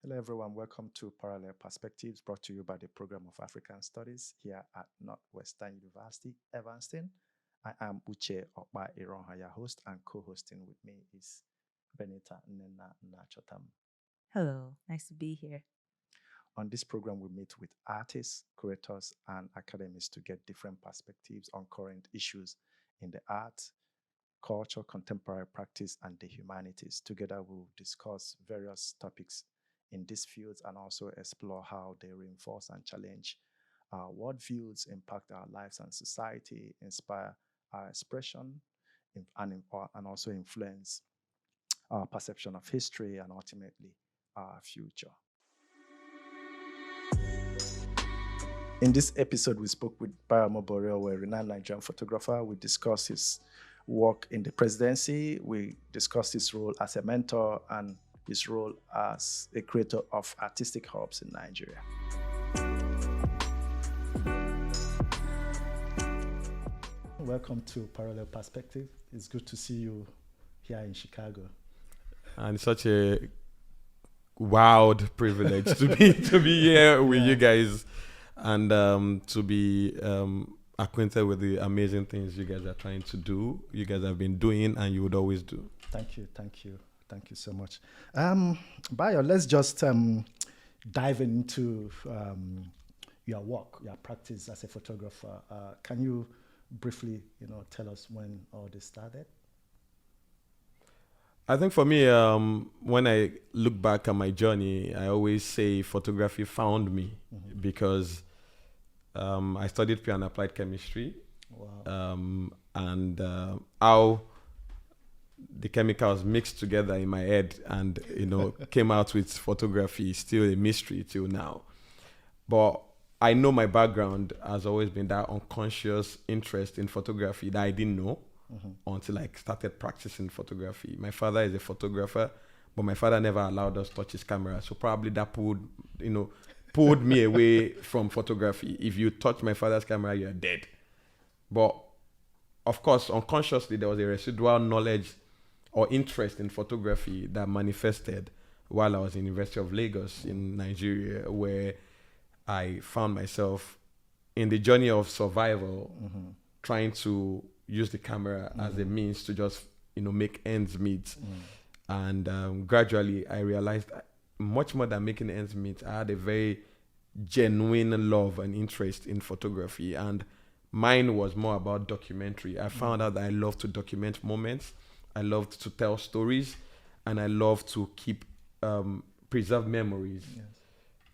Hello, everyone. Welcome to Parallel Perspectives, brought to you by the Program of African Studies here at Northwestern University, Evanston. I am Uche Okpa-Iroha, your host, and co-hosting with me is Benita Nnachortam. Hello, nice to be here. On this program, we meet with artists, curators, and academics to get different perspectives on current issues in the arts, culture, contemporary practice, and the humanities. Together, we'll discuss various topics in these fields and also explore how they reinforce and challenge our worldviews, impact our lives and society, inspire our expression, and also influence our perception of history and ultimately our future. In this episode, we spoke with Bayo Omoboriowo, a renowned Nigerian photographer. We discussed his work in the presidency. We discussed his role as a mentor and his role as a creator of artistic hubs in Nigeria. Welcome to Parallel Perspective. It's good to see you here in Chicago. And it's such a wild privilege to be here with you guys and to be acquainted with the amazing things you guys are trying to do. You guys have been doing, and you would always do. Thank you so much. Bayo, let's just dive into your work, your practice as a photographer. Can you briefly, tell us when all this started? I think for me, when I look back at my journey, I always say photography found me because I studied pure and applied chemistry. Wow. And how the chemicals mixed together in my head and came out with photography is still a mystery till now. But I know my background has always been that unconscious interest in photography that I didn't know until I started practicing photography. My father is a photographer, but my father never allowed us to touch his camera. So probably that pulled me away from photography. If you touch my father's camera, you're dead. But of course, unconsciously, there was a residual knowledge or interest in photography that manifested while I was in University of Lagos in Nigeria, where I found myself in the journey of survival, trying to use the camera as a means to just, make ends meet. And gradually, I realized much more than making ends meet, I had a very genuine love and interest in photography. And mine was more about documentary. I found out that I love to document moments. I loved to tell stories, and I love to keep preserve memories. Yes.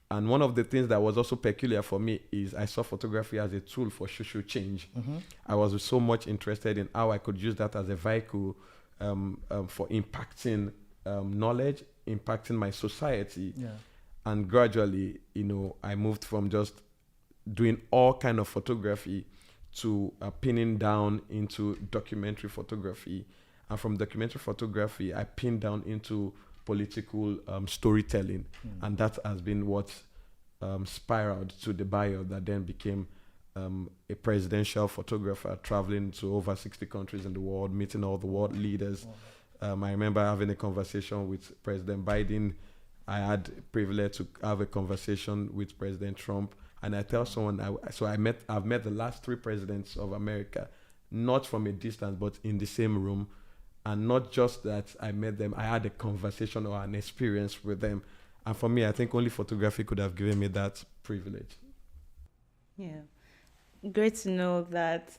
And one of the things that was also peculiar for me is I saw photography as a tool for social change. I was so much interested in how I could use that as a vehicle for impacting knowledge, impacting my society. Yeah. And gradually, I moved from just doing all kind of photography to pinning down into documentary photography. And from documentary photography, I pinned down into political storytelling. And that has been what spiraled to the bio that then became a presidential photographer, traveling to over 60 countries in the world, meeting all the world leaders. I remember having a conversation with President Biden. I had the privilege to have a conversation with President Trump. And I tell someone, I've met the last three presidents of America, not from a distance, but in the same room. And not just that I met them, I had a conversation or an experience with them. And for me, I think only photography could have given me that privilege. Yeah, great to know that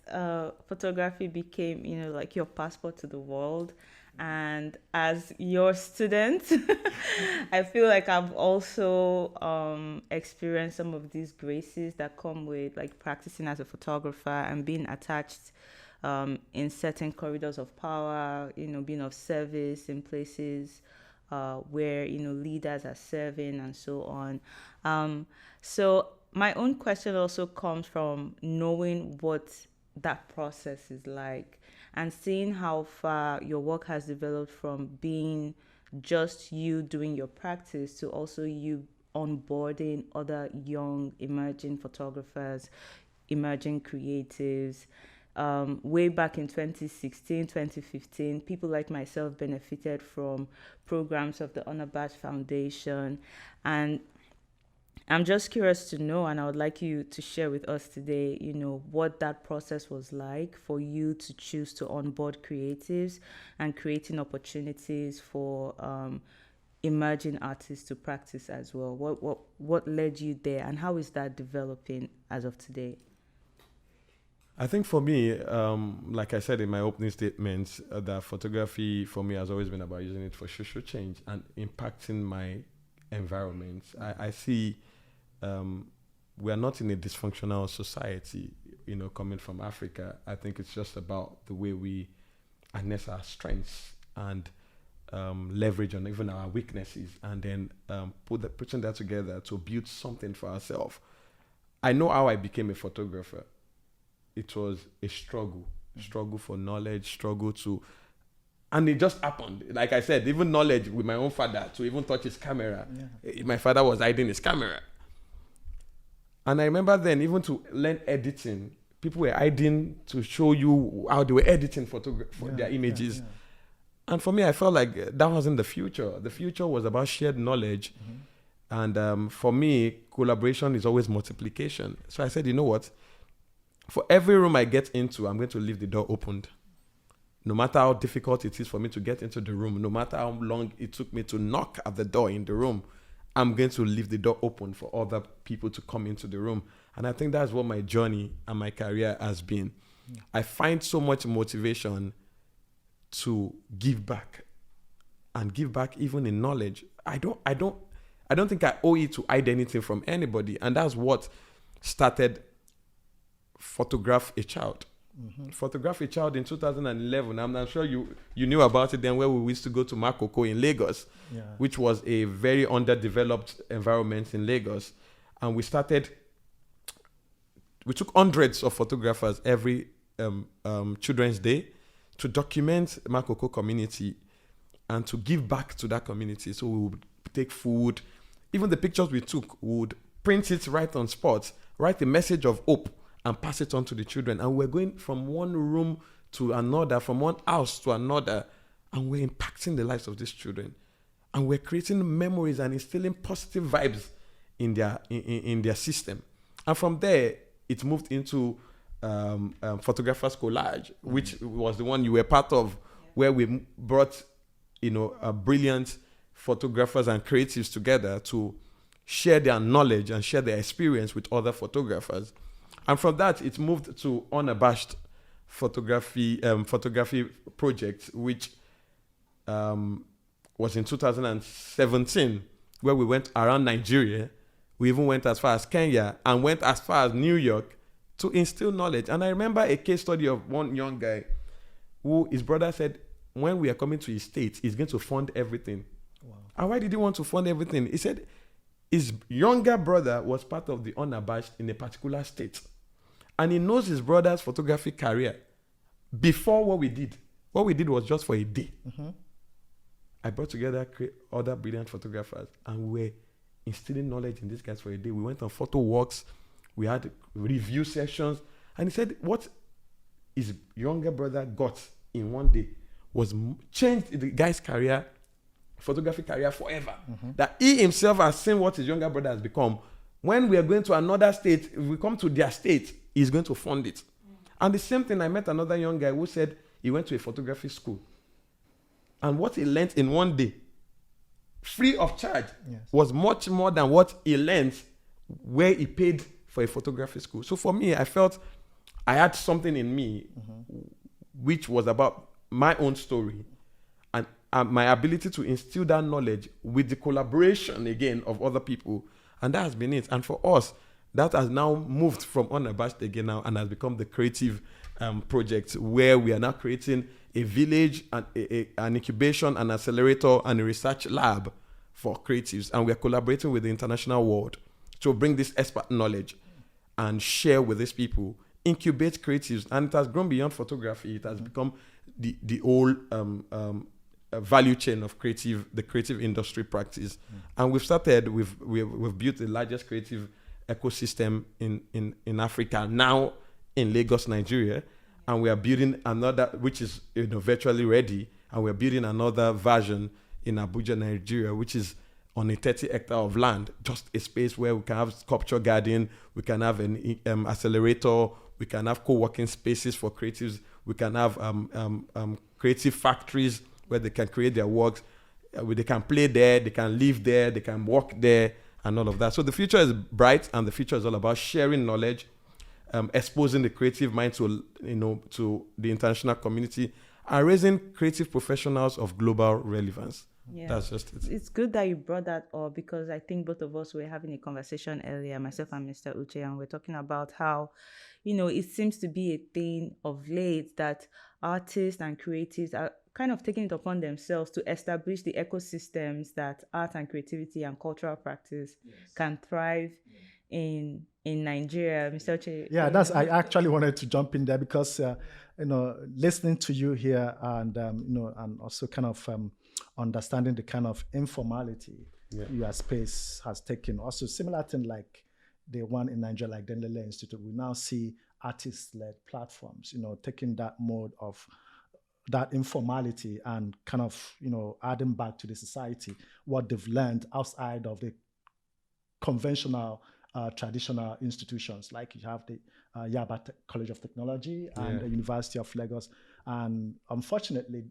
photography became, like your passport to the world. And as your student, I feel like I've also experienced some of these graces that come with like practicing as a photographer and being attached in certain corridors of power, being of service in places where, leaders are serving and so on. So my own question also comes from knowing what that process is like and seeing how far your work has developed from being just you doing your practice to also you onboarding other young emerging photographers, emerging creatives. way back in 2016, 2015, people like myself benefited from programs of the Unabashed Foundation. And I'm just curious to know, and I would like you to share with us today, what that process was like for you to choose to onboard creatives and creating opportunities for emerging artists to practice as well. What led you there, and how is that developing as of today? I think for me, like I said in my opening statements, that photography for me has always been about using it for social change and impacting my environment. I see we are not in a dysfunctional society, coming from Africa. I think it's just about the way we harness our strengths and leverage on even our weaknesses, and then putting that together to build something for ourselves. I know how I became a photographer. It was a struggle for knowledge, and it just happened. Like I said, even knowledge with my own father to even touch his camera. Yeah. My father was hiding his camera. And I remember then, even to learn editing, people were hiding to show you how they were editing for their images. Yeah. And for me, I felt like that wasn't the future. The future was about shared knowledge. Mm-hmm. And for me, collaboration is always multiplication. So I said, you know what? For every room I get into, I'm going to leave the door opened. No matter how difficult it is for me to get into the room, no matter how long it took me to knock at the door in the room, I'm going to leave the door open for other people to come into the room. And I think that's what my journey and my career has been. Yeah. I find so much motivation to give back, and give back even in knowledge. I don't think I owe it to hide anything from anybody. And that's what started Photograph a Child. Mm-hmm. Photograph a Child in 2011. I'm not sure you knew about it then, where we used to go to Makoko in Lagos, which was a very underdeveloped environment in Lagos. And we took hundreds of photographers every Children's Day to document Makoko community and to give back to that community. So we would take food. Even the pictures we took, we would print it right on spot, write a message of hope, and pass it on to the children. And we're going from one room to another, from one house to another, and we're impacting the lives of these children. And we're creating memories and instilling positive vibes in their system. And from there, it moved into Photographers Collage, which was the one you were part of, where we brought, brilliant photographers and creatives together to share their knowledge and share their experience with other photographers. And from that, it moved to Unabashed Photography Project, which was in 2017, where we went around Nigeria. We even went as far as Kenya and went as far as New York to instill knowledge. And I remember a case study of one young guy who his brother said, when we are coming to his state, he's going to fund everything. Wow. And why did he want to fund everything? He said his younger brother was part of the Unabashed in a particular state. And he knows his brother's photography career before what we did. What we did was just for a day. Mm-hmm. I brought together other brilliant photographers, and we were instilling knowledge in these guys for a day. We went on photo walks. We had review sessions. And he said what his younger brother got in one day was changed the guy's career, photography career forever. Mm-hmm. That he himself has seen what his younger brother has become. When we are going to another state, if we come to their state, he's going to fund it. Mm-hmm. And the same thing, I met another young guy who said he went to a photography school. And what he learned in one day, free of charge, was much more than what he learned where he paid for a photography school. So for me, I felt I had something in me which was about my own story and my ability to instill that knowledge with the collaboration again of other people. And that has been it. And for us, that has now moved from Unabashed again now and has become the creative project, where we are now creating a village, and an incubation, an accelerator, and a research lab for creatives. And we are collaborating with the international world to bring this expert knowledge and share with these people, incubate creatives. And it has grown beyond photography. It has become the whole value chain of the creative industry practice. And we've built the largest creative ecosystem in Africa, now in Lagos, Nigeria. and we are building another, which is virtually ready, and we're building another version in Abuja, Nigeria, which is on a 30-hectare of land, just a space where we can have sculpture garden, we can have an accelerator, we can have co-working spaces for creatives, we can have creative factories where they can create their works, they can play there, they can live there, they can work there, and all of that. So the future is bright, and the future is all about sharing knowledge, exposing the creative mind to the international community, and raising creative professionals of global relevance. Yeah. That's just it. It's good that you brought that up, because I think both of us were having a conversation earlier, myself and Mr. Uche, and we're talking about how, it seems to be a thing of late that artists and creatives are kind of taking it upon themselves to establish the ecosystems that art and creativity and cultural practice can thrive in Nigeria. Mr. Uche. Yeah, I actually wanted to jump in there because, listening to you here and, and also kind of understanding the kind of informality your space has taken. Also, similar thing like the one in Nigeria, like the Nlele Institute, we now see artist-led platforms, taking that mode of that informality and kind of, adding back to the society what they've learned outside of the conventional traditional institutions, like you have the Yaba College of Technology and the University of Lagos. And unfortunately,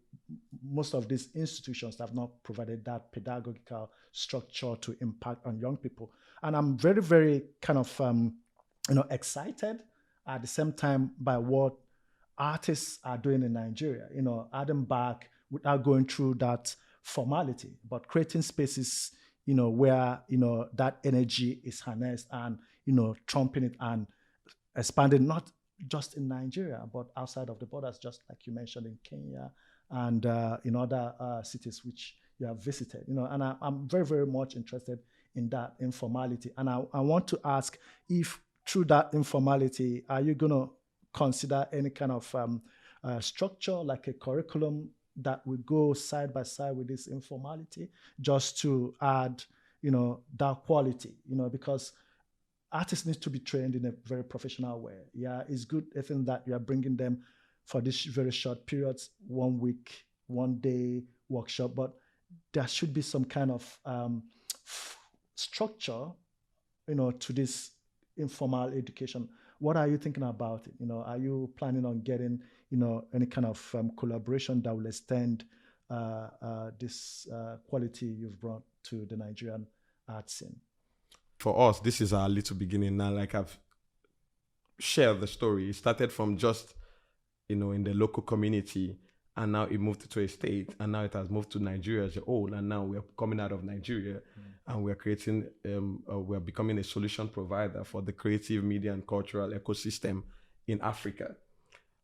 most of these institutions have not provided that pedagogical structure to impact on young people. And I'm very, very kind of, excited at the same time by what artists are doing in Nigeria, adding back without going through that formality, but creating spaces, where, that energy is harnessed and, trumping it and expanding, not just in Nigeria, but outside of the borders, just like you mentioned in Kenya and in other cities which you have visited, and I'm very, very much interested in that informality. And I want to ask if through that informality, are you going to consider any kind of structure, like a curriculum that will go side by side with this informality, just to add, that quality, because artists need to be trained in a very professional way. Yeah, it's good, I think, that you are bringing them for these very short periods, 1 week, 1 day workshop, but there should be some kind of structure, to this informal education. What are you thinking about it? Are you planning on getting, any kind of collaboration that will extend this quality you've brought to the Nigerian art scene? For us, this is our little beginning now. Like I've shared the story. It started from just, in the local community, and now it moved to a state, and now it has moved to Nigeria as a whole. And now we're coming out of Nigeria, and we're creating, we're becoming a solution provider for the creative, media, and cultural ecosystem in Africa.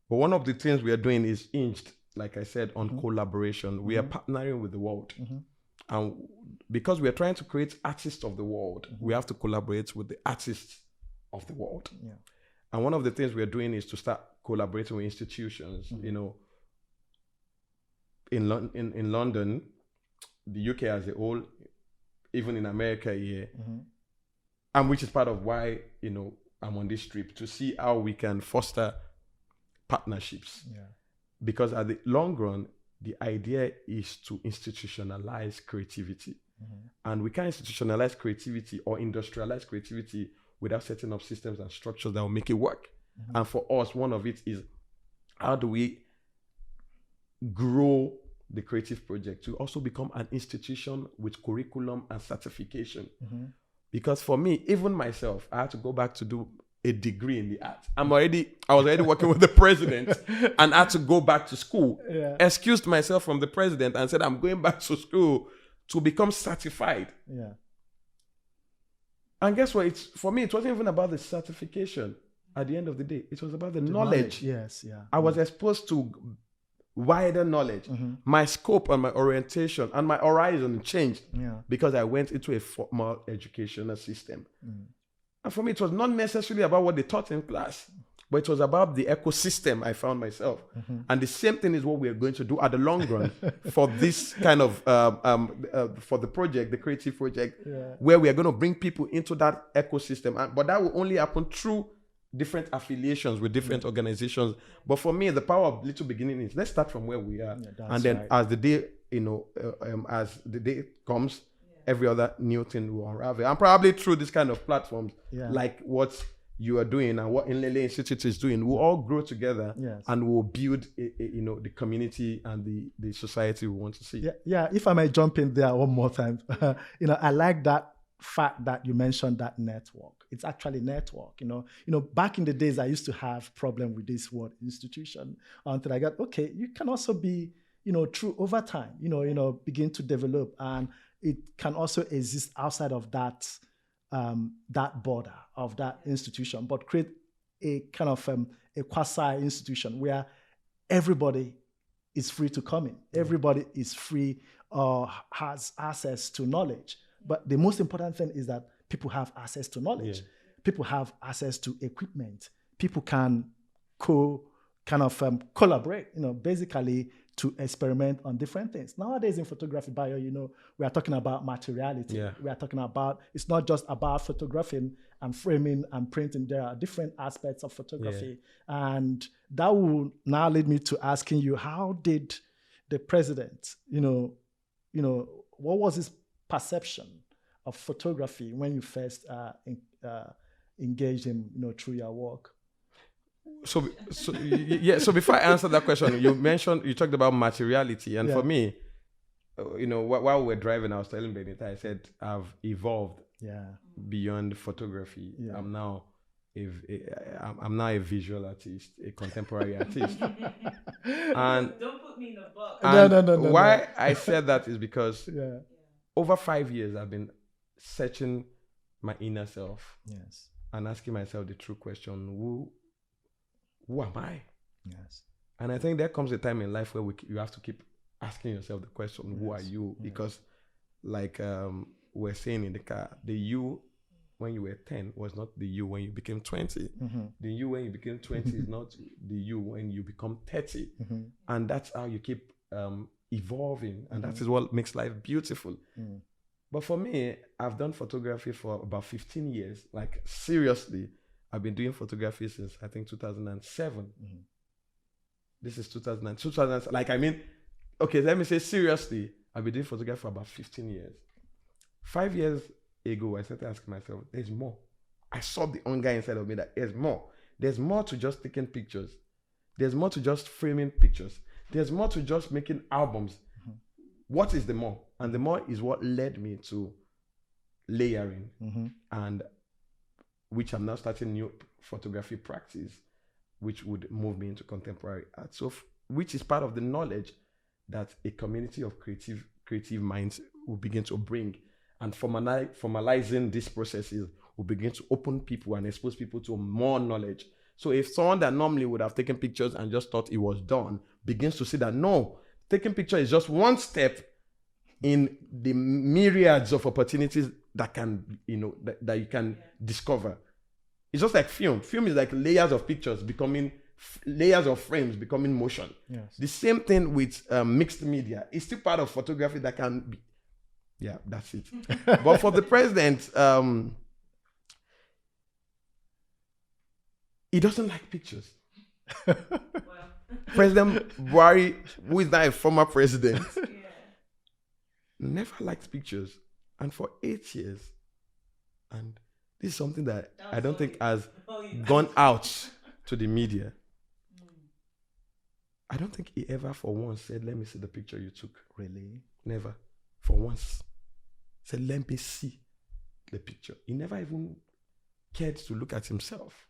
But one of the things we are doing is hinged, like I said, on collaboration. We are partnering with the world. And because we are trying to create artists of the world, we have to collaborate with the artists of the world. Yeah. And one of the things we are doing is to start collaborating with institutions. In London, the UK as a whole, even in America here, and which is part of why, I'm on this trip, to see how we can foster partnerships. Yeah. Because at the long run, the idea is to institutionalize creativity. And we can't institutionalize creativity or industrialize creativity without setting up systems and structures that will make it work. And for us, one of it is, how do we grow the creative project to also become an institution with curriculum and certification? Because for me, even myself, I had to go back to do a degree in the art. I was already working with the president and I had to go back to school. Yeah. Excused myself from the president and said, I'm going back to school to become certified. Yeah. And guess what? For me, it wasn't even about the certification at the end of the day. It was about the knowledge. Yes, yeah. I was exposed to wider knowledge. My scope and my orientation and my horizon changed because I went into a formal educational system. And for me, it was not necessarily about what they taught in class, but it was about the ecosystem I found myself. And the same thing is what we are going to do at the long run for this kind of, for the project, the creative project, where we are going to bring people into that ecosystem. But that will only happen through different affiliations with different organizations. But for me, the power of little beginning is let's start from where we are, and then as the day, as the day comes, every other new thing will unravel. And probably through this kind of platforms, like what you are doing and what Inlele Institute is doing, we'll all grow together and we'll build, the community and the society we want to see. Yeah. If I may jump in there one more time, I like that fact that you mentioned that network. It's actually network. Back in the days, I used to have problem with this word institution until I got, okay, you can also be, through over time, begin to develop, and it can also exist outside of that border of that institution, but create a kind of a quasi institution where everybody is free to come in. Everybody is free or has access to knowledge. But the most important thing is that people have access to knowledge. People have access to equipment. People can collaborate, basically to experiment on different things. Nowadays in photography, Bayo, we are talking about materiality. We are talking about, it's not just about photographing and framing and printing. There are different aspects of photography. And that will now lead me to asking you, how did the president, what was his perception of photography when you first engaged him, through your work? So before I answer that question, you talked about materiality, and for me, while we were driving, I was telling Benita, I said I've evolved beyond photography. I'm now a visual artist, a contemporary artist. And don't put me in a box. No. Why I said that is because over 5 years I've been searching my inner self and asking myself the true question: who am I? And I think there comes a time in life where you have to keep asking yourself the question, who are you? Because like we're saying in the car, the you when you were 10 was not the you when you became 20. The you when you became 20 is not the you when you become 30. And that's how you keep evolving. And that is what makes life beautiful. But for me, I've done photography for about 15 years. Like, seriously, I've been doing photography since, I think, 2007. This is 2000. Like, I mean, okay, let me say seriously, I've been doing photography for about 15 years. 5 years ago, I started asking myself, there's more. I saw the hunger inside of me that there's more. There's more to just taking pictures. There's more to just framing pictures. There's more to just making albums. What is the more? And the more is what led me to layering, and which I'm now starting new photography practice, which would move me into contemporary art. So, which is part of the knowledge that a community of creative minds will begin to bring, and formalizing these processes will begin to open people and expose people to more knowledge. So if someone that normally would have taken pictures and just thought it was done begins to see that no, taking picture is just one step in the myriads of opportunities that can, that you can discover. It's just like film. Film is like layers of pictures becoming layers of frames becoming motion. The same thing with mixed media. It's still part of photography that can be. Yeah, that's it. But for the president, he doesn't like pictures. President Buhari, who is now a former president, never liked pictures. And for 8 years, and this is something that I don't think has gone out to the media. I don't think he ever for once said, let me see the picture you took. Really? Never. For once. Said, let me see the picture. He never even cared to look at himself.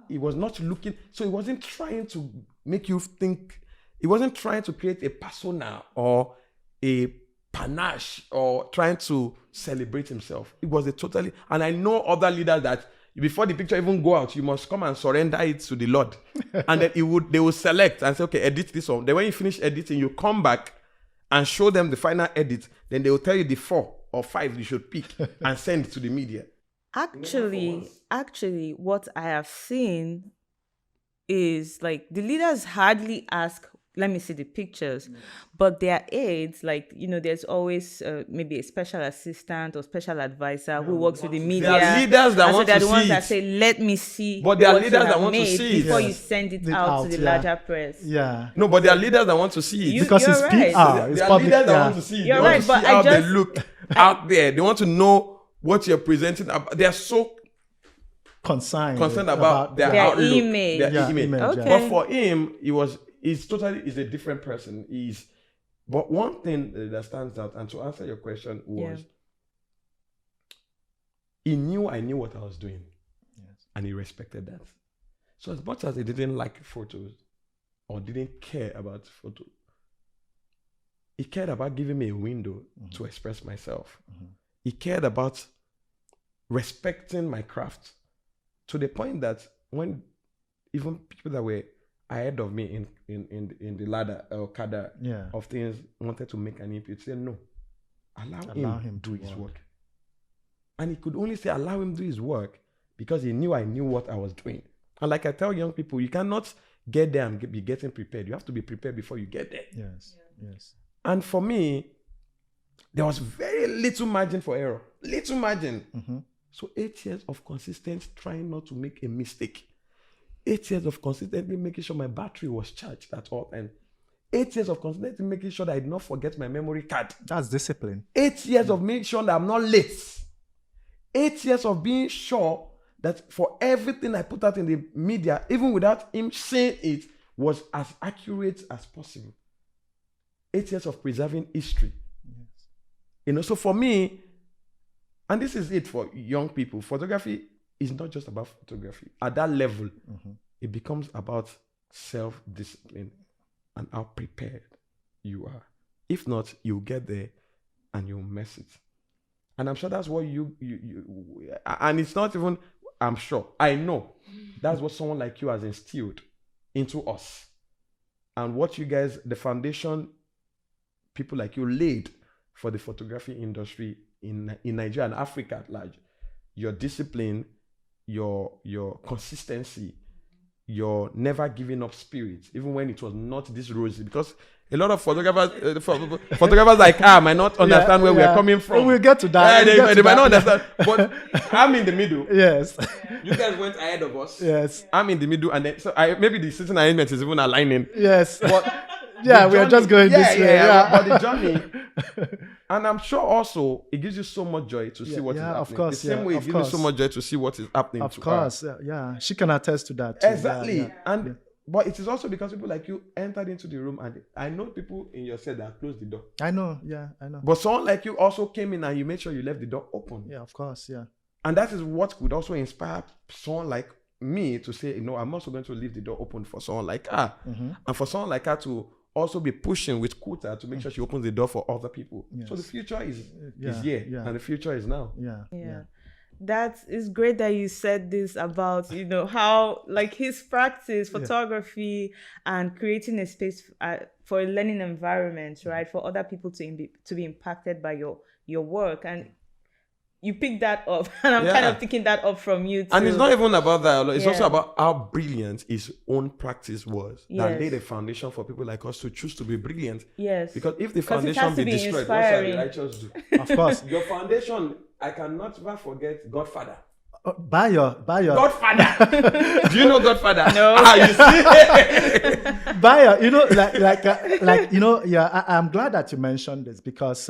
He was not looking, so he wasn't trying to make you think, he wasn't trying to create a persona or a panache or trying to celebrate himself. It was a totally, and I know other leaders that before the picture even go out, you must come and surrender it to the Lord. And then they will select and say, okay, edit this one. Then when you finish editing, you come back and show them the final edit. Then they will tell you the 4 or 5 you should pick and send it to the media. Actually, what I have seen is like the leaders hardly ask let me see the pictures. But their aides, like, there's always maybe a special assistant or special advisor who works with the media. There are leaders that and want so they're to the ones see that it. say, let me see But there are what you leaders that have want to made see it. before you Yes. send it It out out, to the yeah. larger press. Yeah. No, but there are leaders that want to see it. You- Because you're it's right. PR. It's There are public. leaders that Yeah. want to see it. You're They want right, to but see I how they just- look out there. They want to know what you're presenting. They are so Concerned about their Their outlook, image. their Yeah, image. image, Okay. But for him, he's a different person. But one thing that stands out, and to answer your question, was he knew I knew what I was doing, and he respected that. So as much as he didn't like photos or didn't care about photos, he cared about giving me a window to express myself. He cared about respecting my craft, to the point that when even people that were ahead of me in the ladder or cadre of things wanted to make an input, say no, allow him do his work. And he could only say allow him do his work because he knew I knew what I was doing. And like I tell young people, you cannot get there and be getting prepared. You have to be prepared before you get there. Yes. And for me, there was very little margin for error. Little margin. So 8 years of consistent trying not to make a mistake. 8 years of consistently making sure my battery was charged at all times. 8 years of consistently making sure that I did not forget my memory card. That's discipline. 8 years of making sure that I'm not late. 8 years of being sure that for everything I put out in the media, even without him saying it, was as accurate as possible. 8 years of preserving history. So for me, and this is it for young people, photography is not just about photography. At that level, it becomes about self-discipline and how prepared you are. If not, you'll get there and you'll mess it. And I'm sure that's what you and it's not even, I'm sure, I know that's what someone like you has instilled into us. And what you guys, the foundation people like you laid for the photography industry in Nigeria and Africa at large. Your discipline, your consistency, your never giving up spirit, even when it was not this rosy. Because a lot of photographers like might not understand where we are coming from. We'll get to that. They might not understand. But I'm in the middle. Yes. You guys went ahead of us. Yes. I'm in the middle, and then maybe the sitting arrangement is even aligning. Yes. But yeah, we are just going this way. Yeah. But the journey, and I'm sure also it gives you so much joy to see what is happening. Of course, the same way it gives you so much joy to see what is happening. Of course, yeah. She can attest to that too. Exactly, but it is also because people like you entered into the room, and I know people in your set that closed the door. I know. But someone like you also came in and you made sure you left the door open. Yeah, of course, yeah. And that is what could also inspire someone like me to say, I'm also going to leave the door open for someone like her, and for someone like her to also be pushing with Kuta to make sure she opens the door for other people. Yes. So the future is here, and the future is now. Yeah. That is great that you said this about, how like his practice, photography, and creating a space for a learning environment, right? For other people to be impacted by your work. And you picked that up, and I'm kind of picking that up from you too. And it's not even about that. It's also about how brilliant his own practice was. That laid a foundation for people like us to choose to be brilliant. Yes. Because if the foundation be destroyed, what shall the righteous do? Of course. Your foundation, I cannot ever forget Godfather. Bayo. Godfather. Do you know Godfather? No. You see? Bayo, I'm glad that you mentioned this because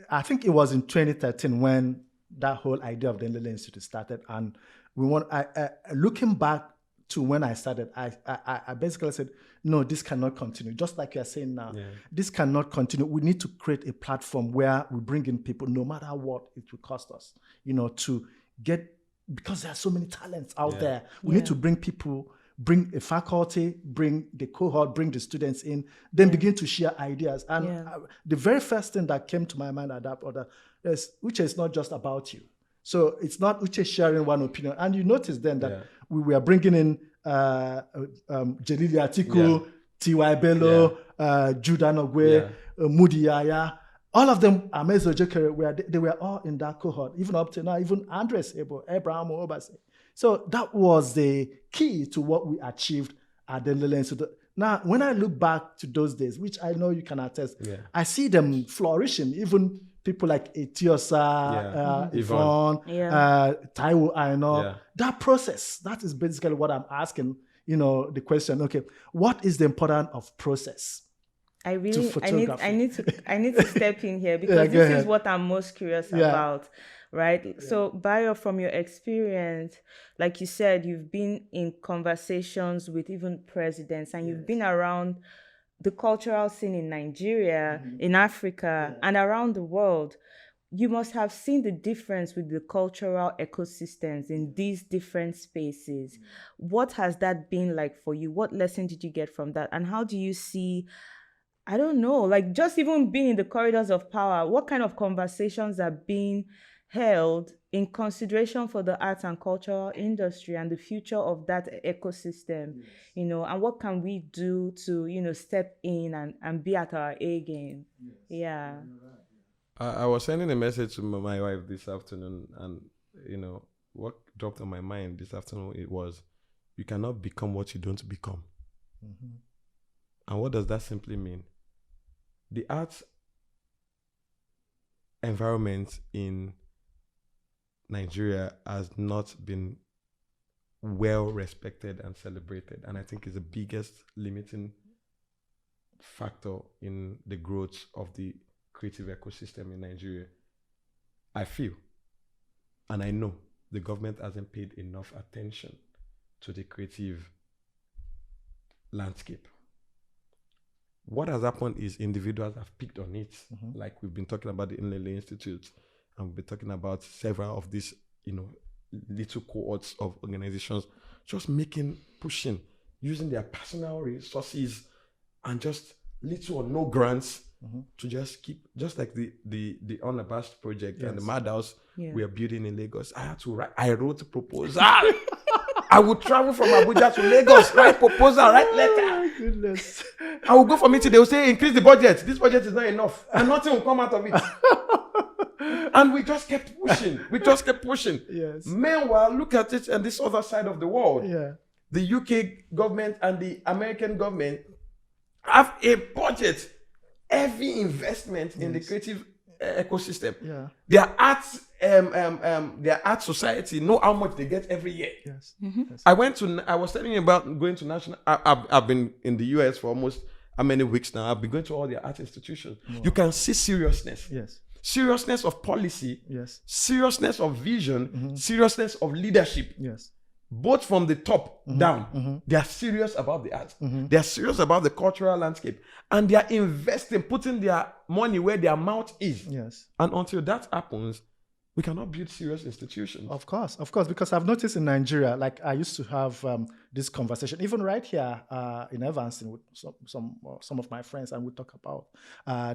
I think it was in 2013 when that whole idea of the Ndlele Institute started, and looking back to when I started, I basically said, no, this cannot continue. Just like you're saying now, this cannot continue. We need to create a platform where we bring in people, no matter what it will cost us, to get, because there are so many talents out there. We need to bring people, bring a faculty, bring the cohort, bring the students in, then begin to share ideas. And the very first thing that came to my mind at that order is, Uche is not just about you. So it's not Uche sharing one opinion. And you notice then that we were bringing in Jelili Atiku, T.Y. Bello, Judah Nogwe, Mudi Yaya. All of them, Amezo Jekere, they were all in that cohort. Even up to now, even Andres Ebo, Abraham Obase. So that was the key to what we achieved at the Ndlele Institute. Now, when I look back to those days, which I know you can attest, Yeah. I see them flourishing. Even people like Etiosa, Yvonne, Taiwo, I know. Yeah. That process, that is basically what I'm asking, the question, okay, what is the importance of process? I need to step in here because this is what I'm most curious about, right? Yeah. So Bayo, from your experience, like you said, you've been in conversations with even presidents, and you've been around the cultural scene in Nigeria, in Africa, and around the world. You must have seen the difference with the cultural ecosystems in these different spaces. What has that been like for you? What lesson did you get from that? And how do you see, I don't know, like just even being in the corridors of power, what kind of conversations are being held in consideration for the arts and cultural industry and the future of that ecosystem, and what can we do to, step in and be at our A game? Yeah. I was sending a message to my wife this afternoon, and what dropped on my mind this afternoon, it was, you cannot become what you don't become. Mm-hmm. And what does that simply mean? The arts environment in Nigeria has not been well respected and celebrated, and I think is the biggest limiting factor in the growth of the creative ecosystem in Nigeria. I feel, and I know, the government hasn't paid enough attention to the creative landscape. What has happened is individuals have picked on it. Mm-hmm. Like we've been talking about the Inlele Institute, and we've been talking about several of these, little cohorts of organizations just pushing, using their personal resources and just little or no grants to just keep, just like the Unabashed project and the Madhouse we are building in Lagos. I wrote a proposal. I would travel from Abuja to Lagos, write proposal, write letter. Oh, goodness. I will go for meeting. They will say, increase the budget. This budget is not enough. And nothing will come out of it. And we just kept pushing. Yes. Meanwhile, look at it on this other side of the world. Yeah. The UK government and the American government have a budget, heavy investment in the creative ecosystem. Yeah. Their art society know how much they get every year. Yes. Mm-hmm. Yes. I was telling you about going to national. I've been in the US for almost how many weeks now. I've been going to all their art institutions. Wow. You can see seriousness. Yes. Seriousness of policy. Yes. Seriousness of vision. Seriousness of leadership. Yes. Both from the top down, they are serious about the art. They are serious about the cultural landscape, and they are investing, putting their money where their mouth is. Yes. And until that happens, we cannot build serious institutions. Of course, because I've noticed in Nigeria, like I used to have this conversation, even right here in Evanston with some of my friends, and we talk about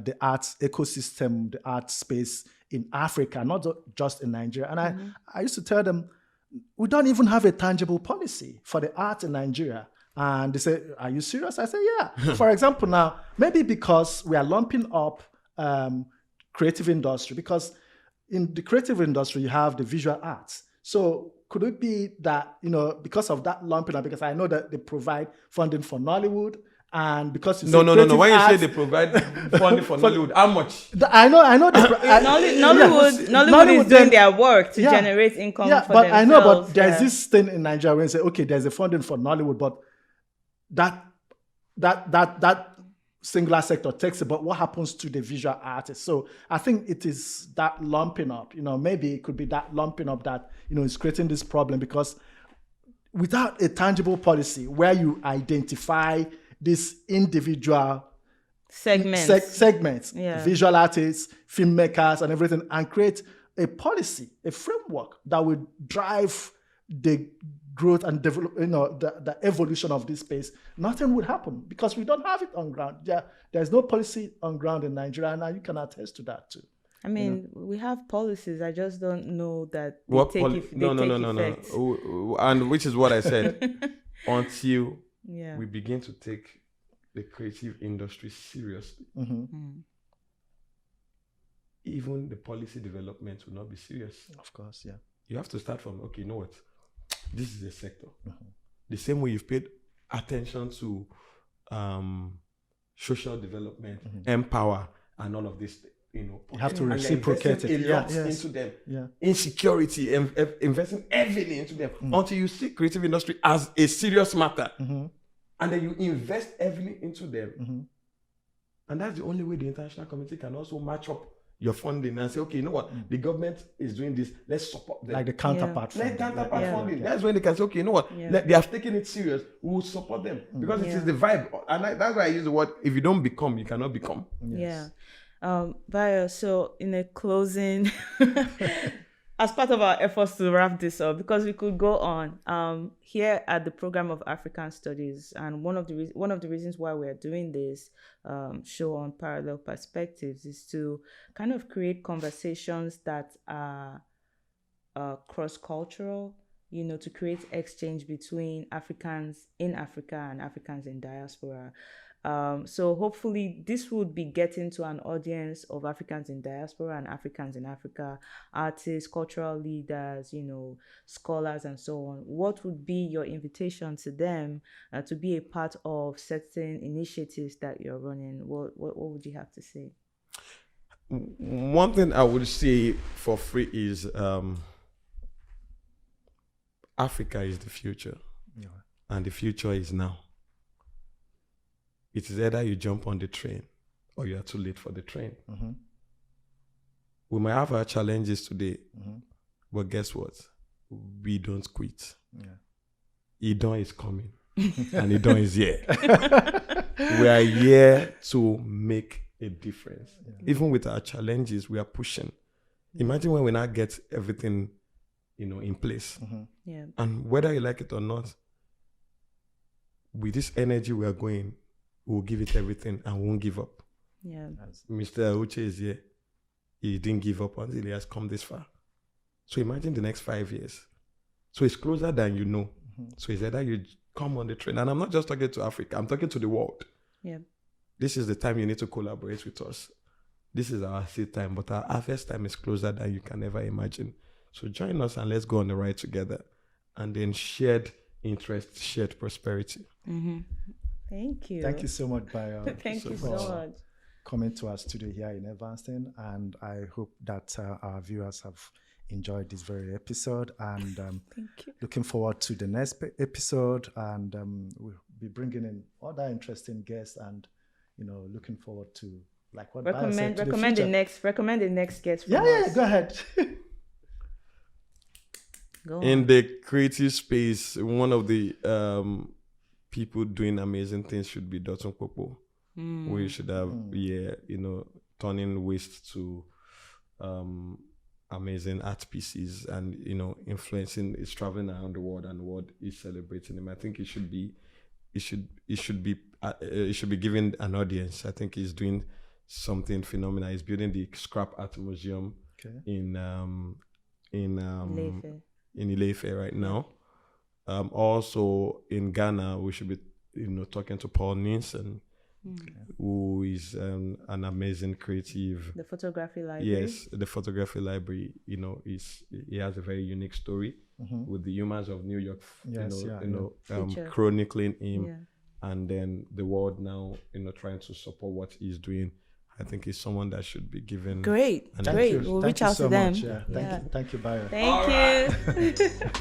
the arts ecosystem, the art space in Africa, not just in Nigeria. And I used to tell them, we don't even have a tangible policy for the art in Nigeria. And they say, are you serious? I say, yeah. For example, now, maybe because we are lumping up creative industry, because in the creative industry, you have the visual arts. So could it be that, because of that lumping up, because I know that they provide funding for Nollywood, and because no. When you say they provide funding for Nollywood, how much? I know. Nollywood is doing their work to generate income for but themselves. I know, but there's this thing in Nigeria where you say, okay, there's a funding for Nollywood, but that singular sector takes it. But what happens to the visual artists? So I think it is that lumping up. Maybe it could be that lumping up that is creating this problem, because without a tangible policy where you identify these individual segments, visual artists, filmmakers, and everything, and create a policy, a framework that would drive the growth and develop, the evolution of this space, nothing would happen, because we don't have it on ground. There's no policy on ground in Nigeria, and you can attest to that too. I mean, we have policies. I just don't know that they take effect. No. And which is what I said. Until we begin to take the creative industry seriously, even the policy development will not be serious. Of course, yeah. You have to start from, okay, you know what? This is a sector. The same way you've paid attention to social development, empower, and all of this, You have to and reciprocate investing it. a lot Yes. into them. Yeah. Insecurity, investing heavily into them until you see creative industry as a serious matter. And then you invest heavily into them. And that's the only way the international community can also match up your funding and say, okay, you know what, the government is doing this, let's support them. Like the counterpart Like counterpart funding. Yeah. That's when they can say, okay, you know what, they have taken it serious, we will support them. Because it is the vibe. And that's why I use the word, if you don't become, you cannot become. Yeah. Bayo, so in a closing, as part of our efforts to wrap this up, because we could go on, here at the Program of African Studies, and one of the reasons why we're doing this show on parallel perspectives is to kind of create conversations that are cross-cultural, to create exchange between Africans in Africa and Africans in diaspora. So hopefully this would be getting to an audience of Africans in diaspora and Africans in Africa, artists, cultural leaders, scholars, and so on. What would be your invitation to them to be a part of certain initiatives that you're running? What would you have to say? One thing I would say for free is Africa is the future, and the future is now. It is either you jump on the train or you are too late for the train. We might have our challenges today, but guess what? We don't quit. Idon is coming, and Idon is here. We are here to make a difference. Even with our challenges, we are pushing. Imagine when we now get everything, in place. And whether you like it or not, with this energy we are going, we'll give it everything and won't give up. Mr. Uche is here. He didn't give up until he has come this far. So imagine the next 5 years. So it's closer than you know. So it's either you come on the train. And I'm not just talking to Africa. I'm talking to the world. This is the time you need to collaborate with us. This is our seed time, but our harvest time is closer than you can ever imagine. So join us and let's go on the ride together. And then shared interest, shared prosperity. Thank you. Thank you so much, Bayo. Thank you so much. Coming to our studio here in Evanston, and I hope that our viewers have enjoyed this very episode. And Thank you. looking forward to the next episode, and we'll be bringing in other interesting guests, and looking forward to like what Bayo said, recommend the next guest. Yeah, go ahead. Go on. In the creative space, one of the people doing amazing things should be Dotun Popo. We should have, turning waste to amazing art pieces, and influencing. It's traveling around the world, and the world is celebrating him. I think it should be given an audience. I think he's doing something phenomenal. He's building the Scrap Art Museum in Ile-Ife right now. Also in Ghana, we should be talking to Paul Nielsen, who is an amazing creative. The photography library. Yes, the photography library. He has a very unique story with the humans of New York. Chronicling him, and then the world now trying to support what he's doing. I think he's someone that should be given. Great. We'll reach out to them. Thank you, Bayo. Thank you.